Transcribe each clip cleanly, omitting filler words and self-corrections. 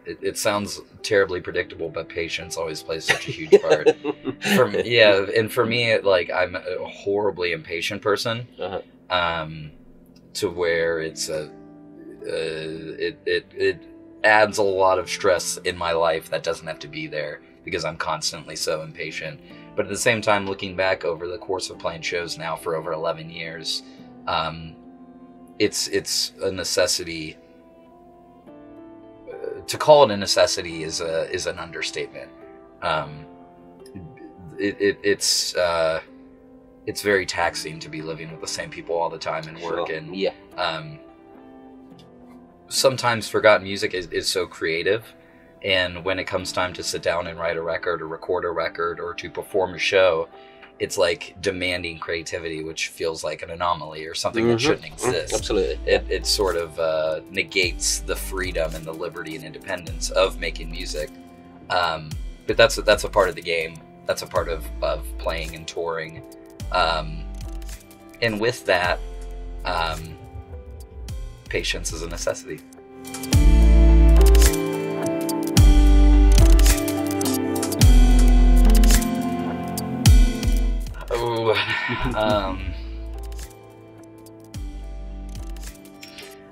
it sounds terribly predictable, but patience always plays such a huge part. And for me, I'm a horribly impatient person, to where it's it adds a lot of stress in my life that doesn't have to be there because I'm constantly so impatient. But at the same time, looking back over the course of playing shows now for over 11 years, it's a necessity. To call it a necessity is an understatement. It's very taxing to be living with the same people all the time and work. Sure. And Yeah. Sometimes forgotten music is so creative, and when it comes time to sit down and write a record or record a record or to perform a show, it's like demanding creativity, which feels like an anomaly or something that shouldn't exist. Absolutely. It sort of negates the freedom and the liberty and independence of making music. But that's a part of the game. That's a part of playing and touring. And with that, patience is a necessity.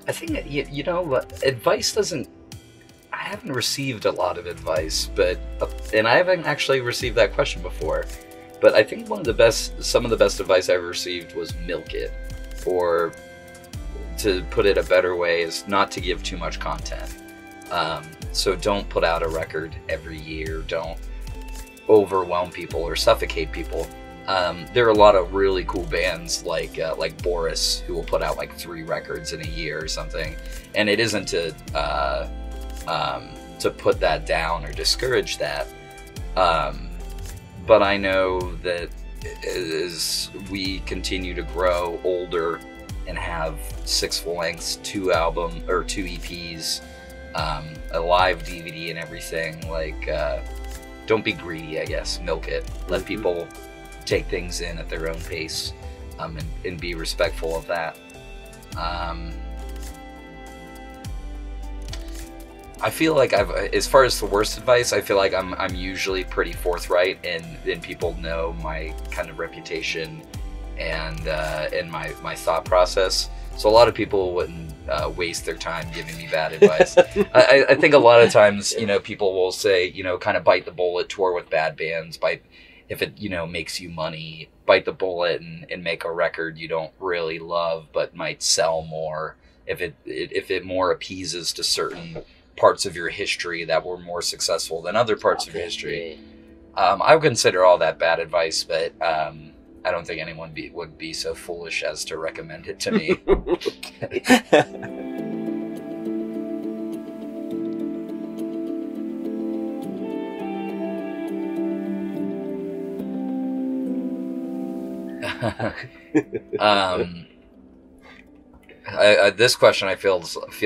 I think, you know, advice doesn't... I haven't received a lot of advice, and I haven't actually received that question before, but I think some of the best advice I ever received was milk it, or to put it a better way is not to give too much content. So don't put out a record every year, don't overwhelm people or suffocate people. There are a lot of really cool bands like Boris, who will put out like 3 records in a year or something, and it isn't to put that down or discourage that. But I know that as we continue to grow older and have 6 full lengths, 2 EPs, a live DVD and everything, don't be greedy, I guess. Milk it. Let people take things in at their own pace, and be respectful of that. I feel like as far as the worst advice, I feel like I'm usually pretty forthright, and people know my kind of reputation and my thought process. So a lot of people wouldn't waste their time giving me bad advice. I think a lot of times, people will say, kind of bite the bullet, tour with bad bands, if it, makes you money, bite the bullet and make a record you don't really love but might sell more if it more appeases to certain parts of your history that were more successful than other parts of your history. I would consider all that bad advice, but I don't think anyone would be so foolish as to recommend it to me. This question I feel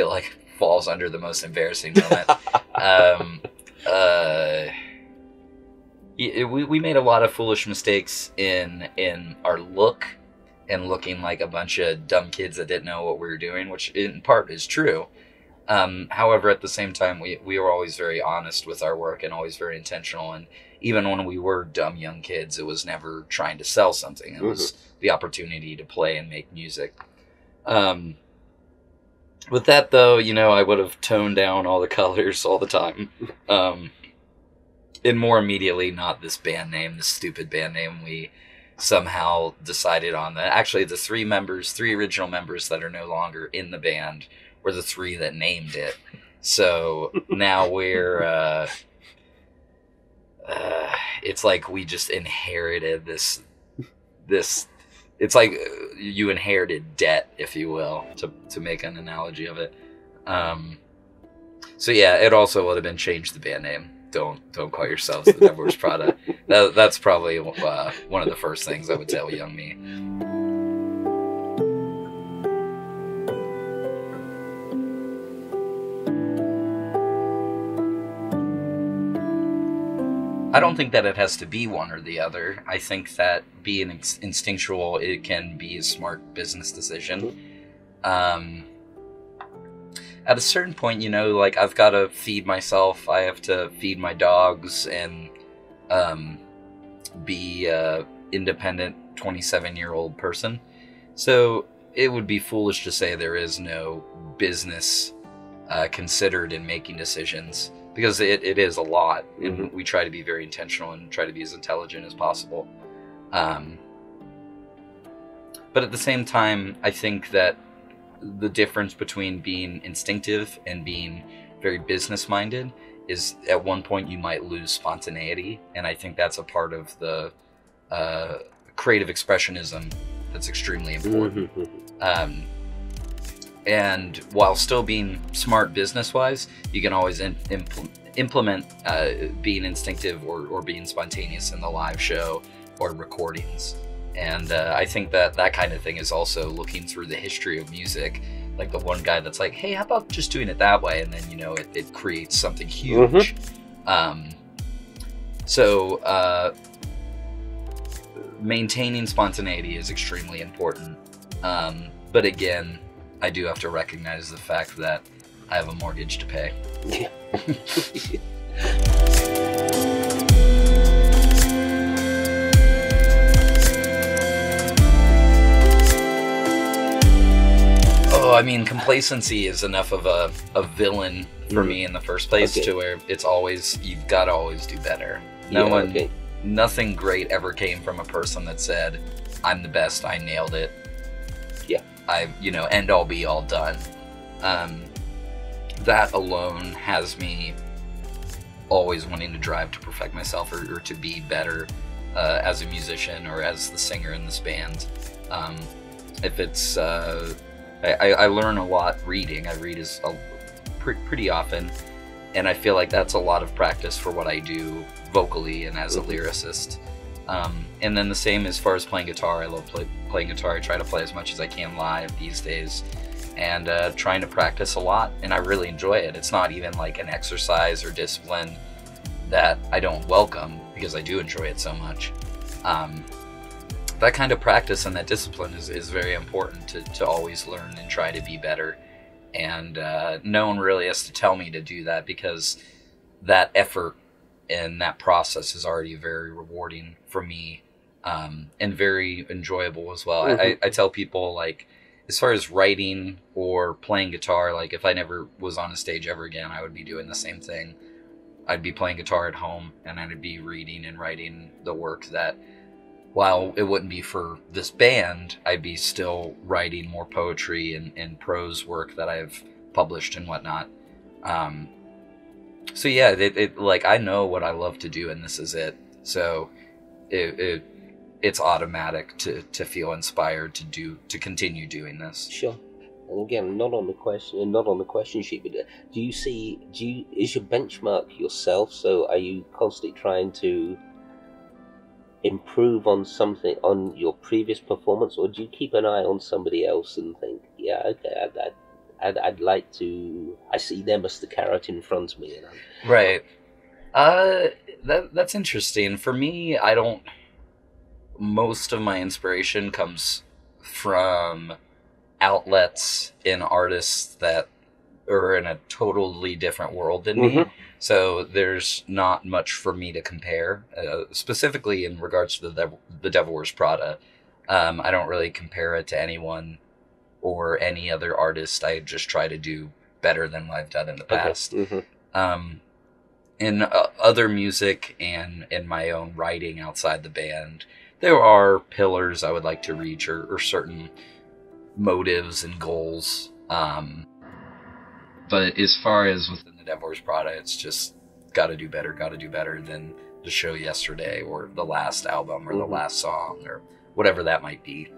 like falls under the most embarrassing moment. We made a lot of foolish mistakes in our look and looking like a bunch of dumb kids that didn't know what we were doing, which in part is true. However, at the same time, we were always very honest with our work and always very intentional. And even when we were dumb young kids, it was never trying to sell something. It was the opportunity to play and make music. With that, though, I would have toned down all the colors all the time. And more immediately, not this stupid band name we somehow decided on. That actually, the 3 original members that are no longer in the band were the 3 that named it. So now we're, it's like we just inherited this, it's like you inherited debt, if you will, to make an analogy of it. So yeah, it also would have been change the band name. Don't call yourselves the Devil Wears Prada. That's probably one of the first things I would tell young me. I don't think that it has to be one or the other. I think that being instinctual, it can be a smart business decision. at a certain point, you know, like I've got to feed myself. I have to feed my dogs and be a independent 27-year-old person. So it would be foolish to say there is no business considered in making decisions, because it is a lot, and we try to be very intentional and try to be as intelligent as possible. But at the same time, I think that the difference between being instinctive and being very business-minded is at one point you might lose spontaneity, and I think that's a part of the creative expressionism that's extremely important. And while still being smart business-wise, you can always implement being instinctive or being spontaneous in the live show or recordings. And I think that that kind of thing is also looking through the history of music, like the one guy that's like, hey, how about just doing it that way? And then, you know, it creates something huge. So maintaining spontaneity is extremely important. But again, I do have to recognize the fact that I have a mortgage to pay. Oh, I mean, complacency is enough of a villain for me in the first place, to where it's always, you've got to always do better. Nothing great ever came from a person that said, I'm the best, I nailed it. You know, end all be all done. That alone has me always wanting to drive to perfect myself or to be better as a musician or as the singer in this band. If it's, I learn a lot reading. I read pretty often, and I feel like that's a lot of practice for what I do vocally and as a lyricist. And then the same as far as playing guitar. I love playing guitar. I try to play as much as I can live these days, and trying to practice a lot, and I really enjoy it. It's not even like an exercise or discipline that I don't welcome, because I do enjoy it so much. That kind of practice and that discipline is very important to always learn and try to be better. And no one really has to tell me to do that, because that effort and that process is already very rewarding for me, and very enjoyable as well. I tell people, like, as far as writing or playing guitar, like if I never was on a stage ever again, I would be doing the same thing. I'd be playing guitar at home, and I'd be reading and writing the work that, while it wouldn't be for this band, I'd be still writing more poetry and prose work that I've published and whatnot. So yeah, like, I know what I love to do, and this is it. So it's automatic to feel inspired to continue doing this. Sure. And again, not on the question sheet, but is your benchmark yourself? So are you constantly trying to improve on something, on your previous performance, or do you keep an eye on somebody else and think, yeah, okay, I'd like to, I see them as the carrot in front of me, you know? Right. That's interesting. For me, most of my inspiration comes from outlets in artists that are in a totally different world than me. So there's not much for me to compare, specifically in regards to the Devil Wears Prada. I don't really compare it to anyone or any other artist. I just try to do better than what I've done in the past. In other music and in my own writing outside the band, there are pillars I would like to reach, or certain motives and goals. But as far as within the Devil Wears Prada, it's just gotta do better than the show yesterday, or the last album, or the last song, or whatever that might be.